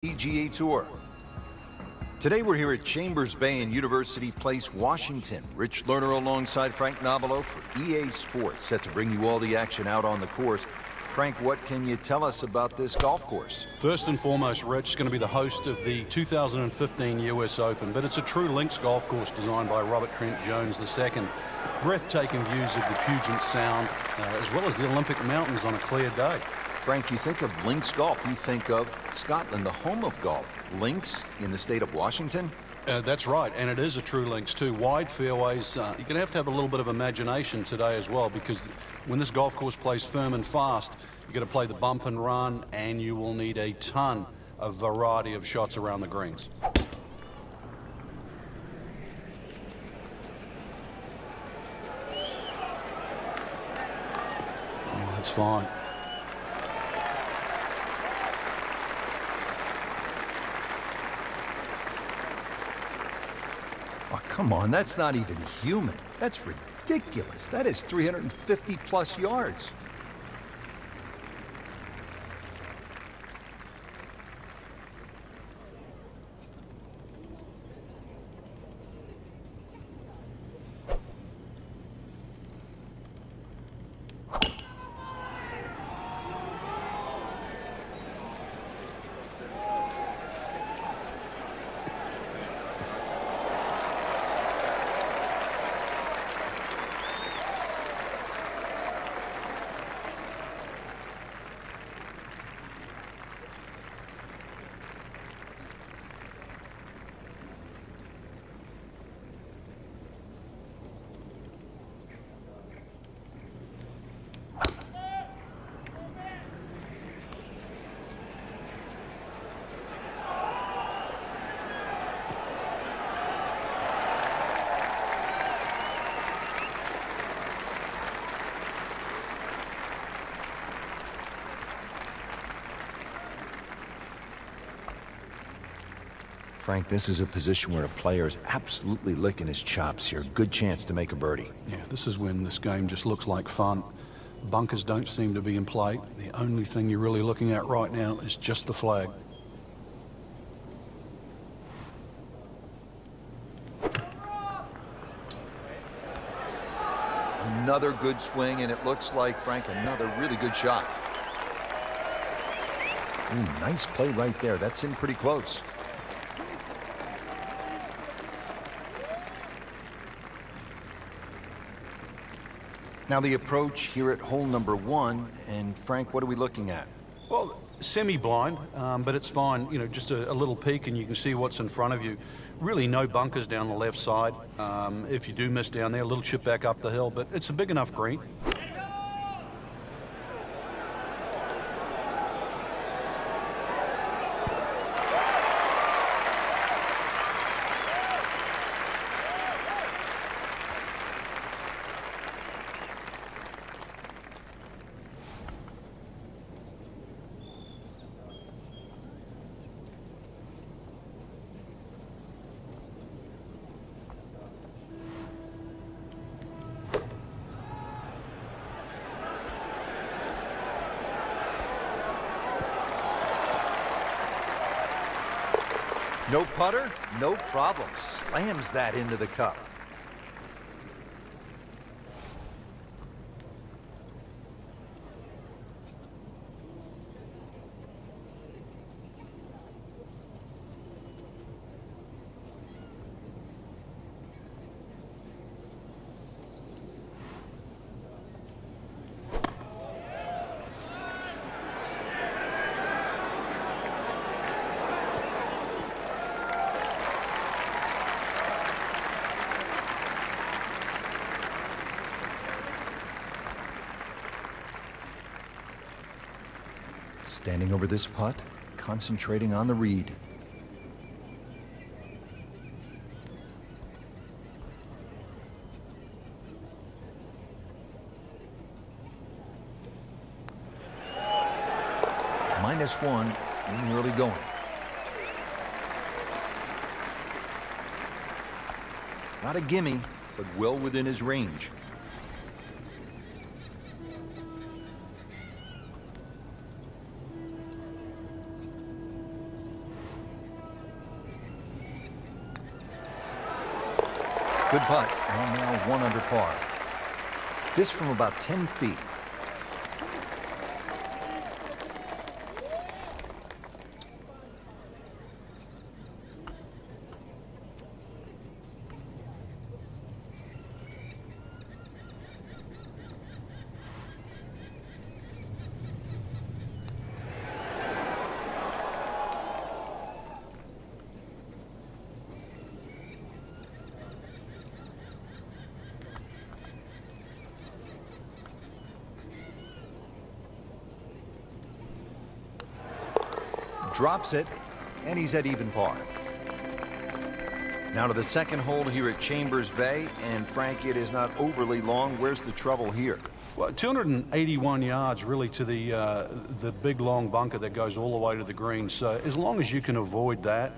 PGA Tour. Today we're here at Chambers Bay in University Place, Washington. Rich Lerner alongside Frank Nobilo for EA Sports, set to bring you all the action out on the course. Frank, what can you tell us about this golf course? First and foremost, Rich is going to be the host of the 2015 US Open, but it's a true links golf course designed by Robert Trent Jones II. Breathtaking views of the Puget Sound, as well as the Olympic Mountains on a clear day. Frank, you think of links golf, you think of Scotland, the home of golf. Links in the state of Washington? That's right, and it is a true links too. Wide fairways. You're going to have a little bit of imagination today as well, because when this golf course plays firm and fast, you've got to play the bump and run, and you will need a ton of variety of shots around the greens. Oh, that's fine. Oh, come on, that's not even human. That's ridiculous. That is 350 plus yards. Frank, this is a position where a player is absolutely licking his chops here. Good chance to make a birdie. Yeah, this is when this game just looks like fun. Bunkers don't seem to be in play. The only thing you're really looking at right now is just the flag. Another good swing, and it looks like, Frank, another really good shot. Ooh, nice play right there. That's in pretty close. Now the approach here at hole number 1, and Frank, what are we looking at? Well, semi-blind, but it's fine. You know, just a little peek and you can see what's in front of you. Really no bunkers down the left side. If you do miss down there, a little chip back up the hill, but it's a big enough green. No putter, no problem. Slams that into the cup. Standing over this putt, concentrating on the read. -1 in the early going. Not a gimme, but well within his range. Good putt, and now 1 under par. This from about 10 feet. Drops it, and he's at even par. Now to the second hole here at Chambers Bay, and Frank, it is not overly long. Where's the trouble here? Well, 281 yards really to the big long bunker that goes all the way to the green. So as long as you can avoid that,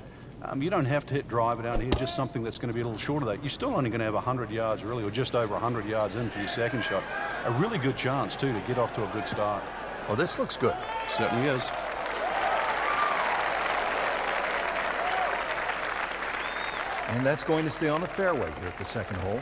you don't have to hit driver down here, just something that's going to be a little short of that. You're still only going to have 100 yards really, or just over 100 yards in for your second shot. A really good chance too to get off to a good start. Well, this looks good. Certainly is. And that's going to stay on the fairway here at the second hole.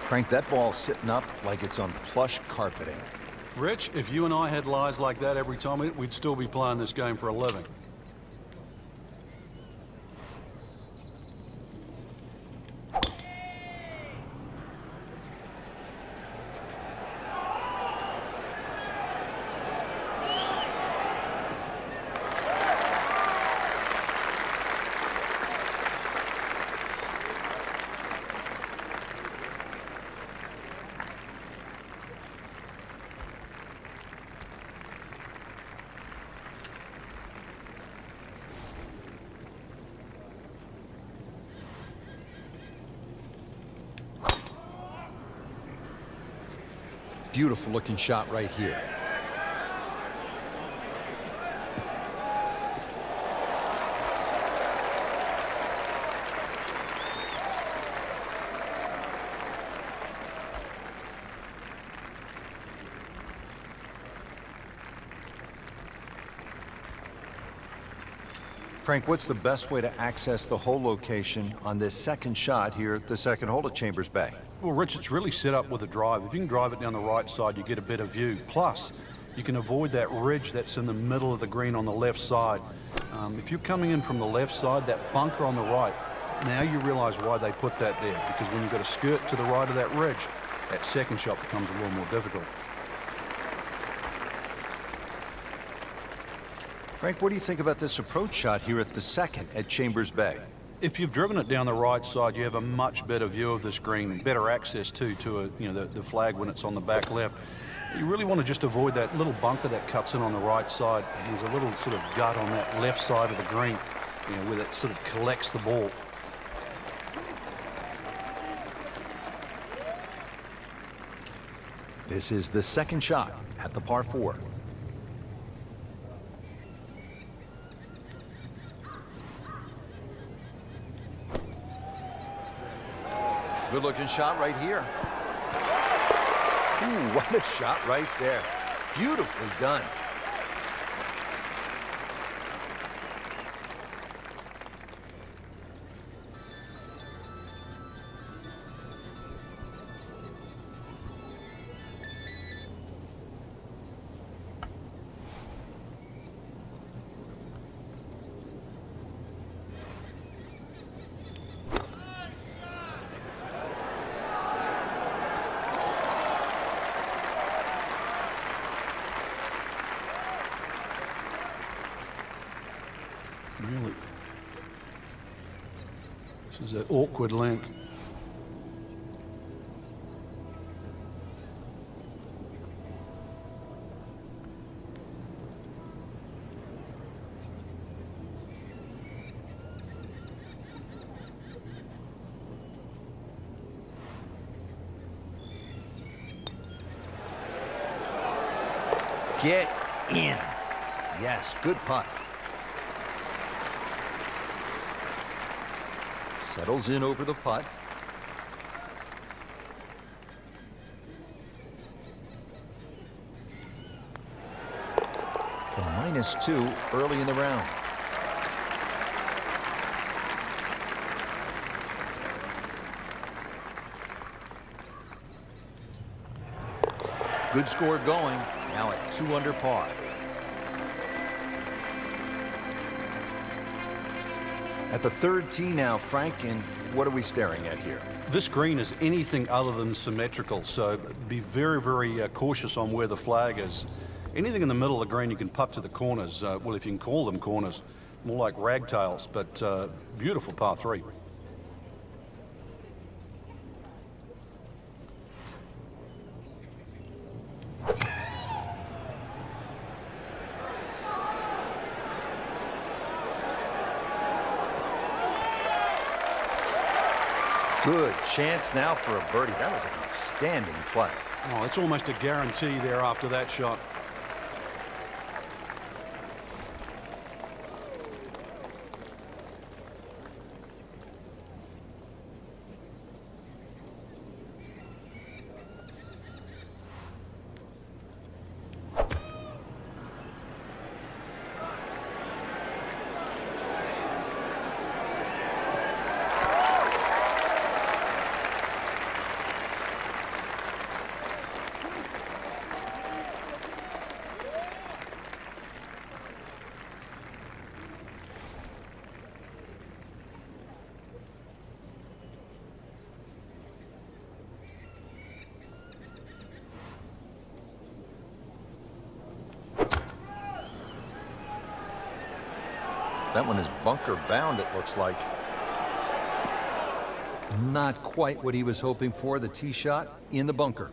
Frank, that ball's sitting up like it's on plush carpeting. Rich, if you and I had lies like that every time, we'd still be playing this game for a living. Beautiful looking shot right here. Frank, what's the best way to access the hole location on this second shot here at the second hole at Chambers Bay? Well, Rich, it's really set up with a drive. If you can drive it down the right side, you get a better view. Plus, you can avoid that ridge that's in the middle of the green on the left side. If you're coming in from the left side, that bunker on the right, now you realize why they put that there. Because when you've got a skirt to the right of that ridge, that second shot becomes a little more difficult. Frank, what do you think about this approach shot here at the second at Chambers Bay? If you've driven it down the right side, you have a much better view of this green, better access to the flag when it's on the back left. You really want to just avoid that little bunker that cuts in on the right side. There's a little sort of gut on that left side of the green, where it sort of collects the ball. This is the second shot at the par 4. Good looking shot right here. Ooh, what a shot right there. Beautifully done. Really. This is an awkward length. Get in. Yes, good putt. Settles in over the putt. To -2 early in the round. Good score going. Now at 2 under par. At the third tee now, Frank, and what are we staring at here? This green is anything other than symmetrical, so be very, very cautious on where the flag is. Anything in the middle of the green you can putt to the corners. Well, if you can call them corners, more like ragtails, but beautiful par 3. Good chance now for a birdie. That was an outstanding play. Oh, it's almost a guarantee there after that shot. That one is bunker bound, it looks like. Not quite what he was hoping for. The tee shot in the bunker.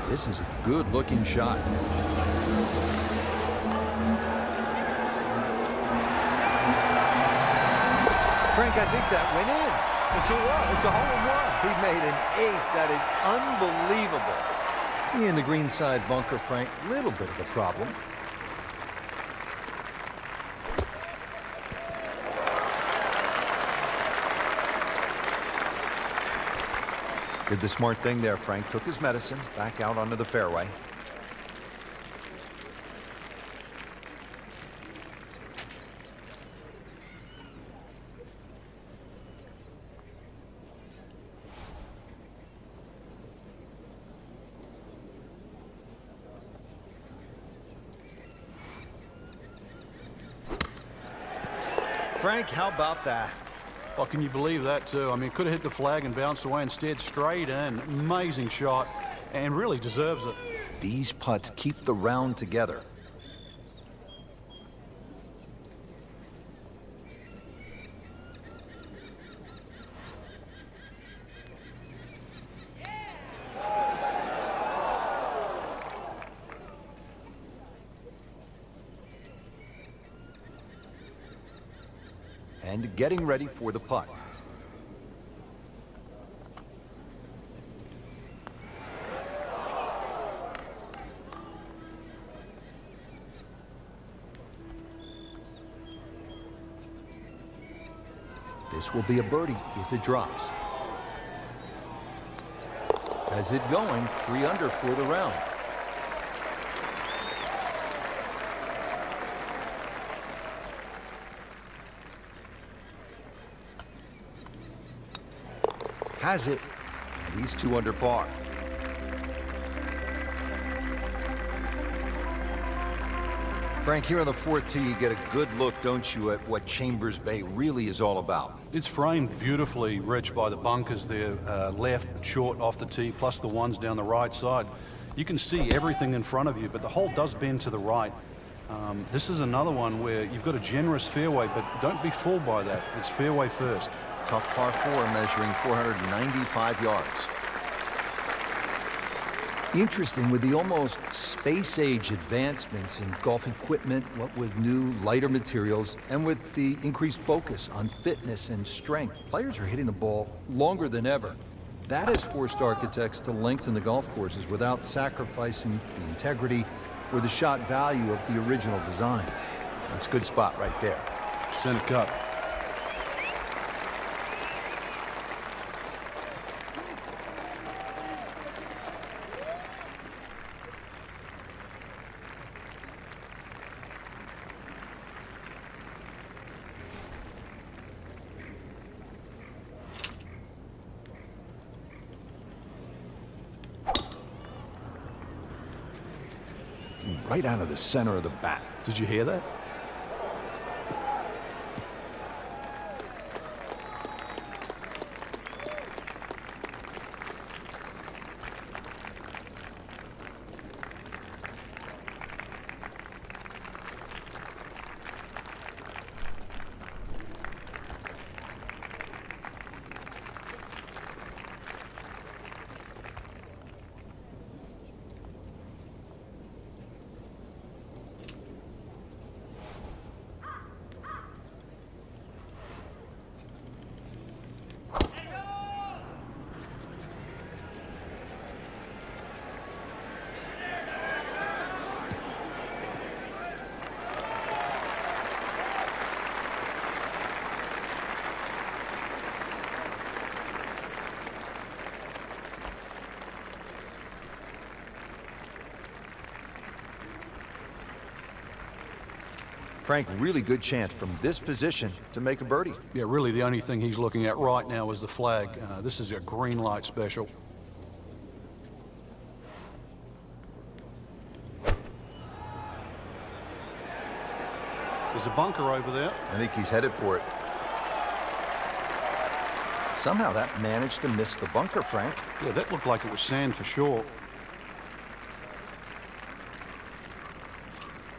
This is a good-looking shot. Frank, I think that went in. It's a what? It's a hole-in-one. He made an ace. That is unbelievable. In the greenside bunker, Frank, little bit of a problem. Did the smart thing there, Frank. Took his medicine, back out onto the fairway. Frank, how about that? Oh, can you believe that too? I mean, could have hit the flag and bounced away instead. Straight in. Amazing shot, and really deserves it. These putts keep the round together. And getting ready for the putt. This will be a birdie if it drops. Has it going, 3 under for the round. Has it, and he's 2 under par. Frank, here on the 4th tee, you get a good look, don't you, at what Chambers Bay really is all about. It's framed beautifully, Rich, by the bunkers there, left, short, off the tee, plus the ones down the right side. You can see everything in front of you, but the hole does bend to the right. This is another one where you've got a generous fairway, but don't be fooled by that. It's fairway first. Tough par 4 measuring 495 yards. Interesting, with the almost space-age advancements in golf equipment, what with new, lighter materials, and with the increased focus on fitness and strength, players are hitting the ball longer than ever. That has forced architects to lengthen the golf courses without sacrificing the integrity or the shot value of the original design. That's a good spot right there. Center cut. Right out of the center of the bat. Did you hear that? Frank, really good chance from this position to make a birdie. Yeah, really the only thing he's looking at right now is the flag. This is a green light special. There's a bunker over there. I think he's headed for it. Somehow that managed to miss the bunker, Frank. Yeah, that looked like it was sand for sure.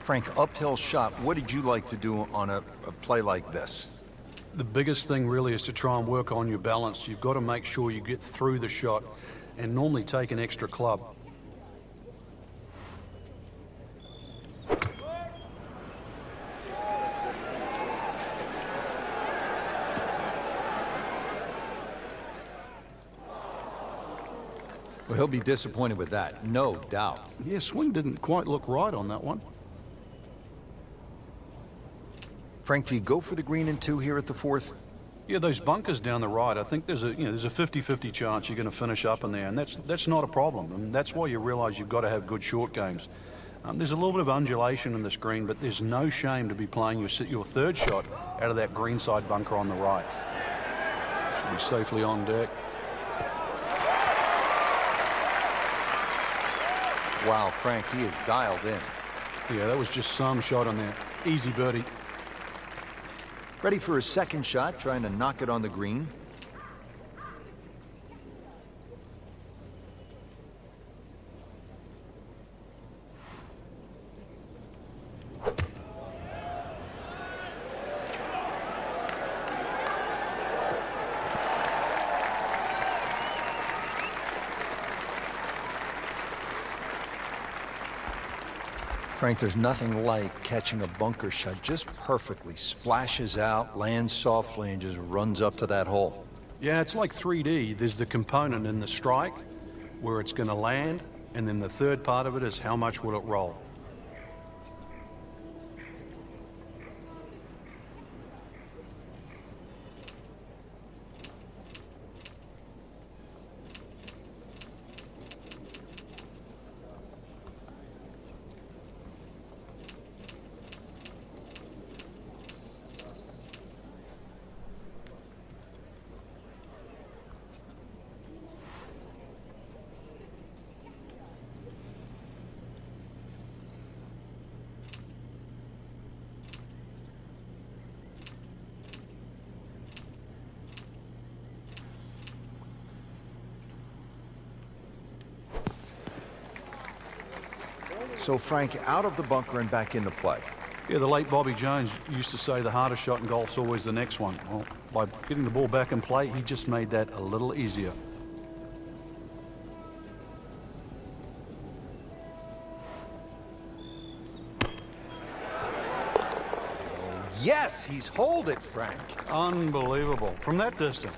Frank, uphill shot. What did you like to do on a play like this? The biggest thing really is to try and work on your balance. You've got to make sure you get through the shot and normally take an extra club. Well, he'll be disappointed with that, no doubt. Yeah, swing didn't quite look right on that one. Frank, do you go for the green and 2 here at the 4th? Yeah, those bunkers down the right, I think there's a 50-50 chance you're going to finish up in there, and that's not a problem. And that's why you realize you've got to have good short games. There's a little bit of undulation in this green, but there's no shame to be playing your third shot out of that greenside bunker on the right. Should be safely on deck. Wow, Frank, he is dialed in. Yeah, that was just some shot on there. Easy birdie. Ready for his second shot, trying to knock it on the green. Frank, there's nothing like catching a bunker shot just perfectly. Splashes out, lands softly, and just runs up to that hole. Yeah, it's like 3D. There's the component in the strike where it's going to land, and then the third part of it is how much will it roll. So Frank, out of the bunker and back into play. Yeah, the late Bobby Jones used to say the hardest shot in golf's always the next one. Well, by getting the ball back in play, he just made that a little easier. Yes, he's holed it, Frank. Unbelievable. From that distance.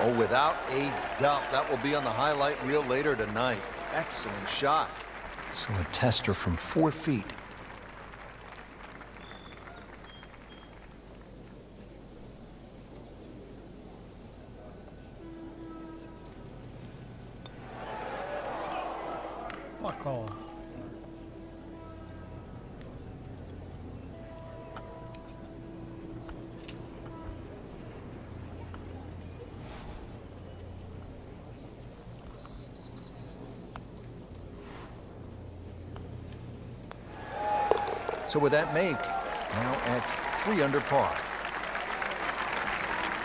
Oh, without a doubt, that will be on the highlight reel later tonight. Excellent shot. So a tester from 4 feet. What call? So with that make, now at 3 under par.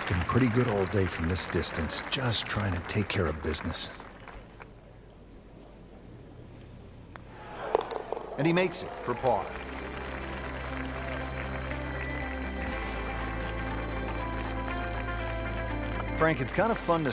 Been pretty good all day from this distance, just trying to take care of business. And he makes it for par. Frank, it's kind of fun to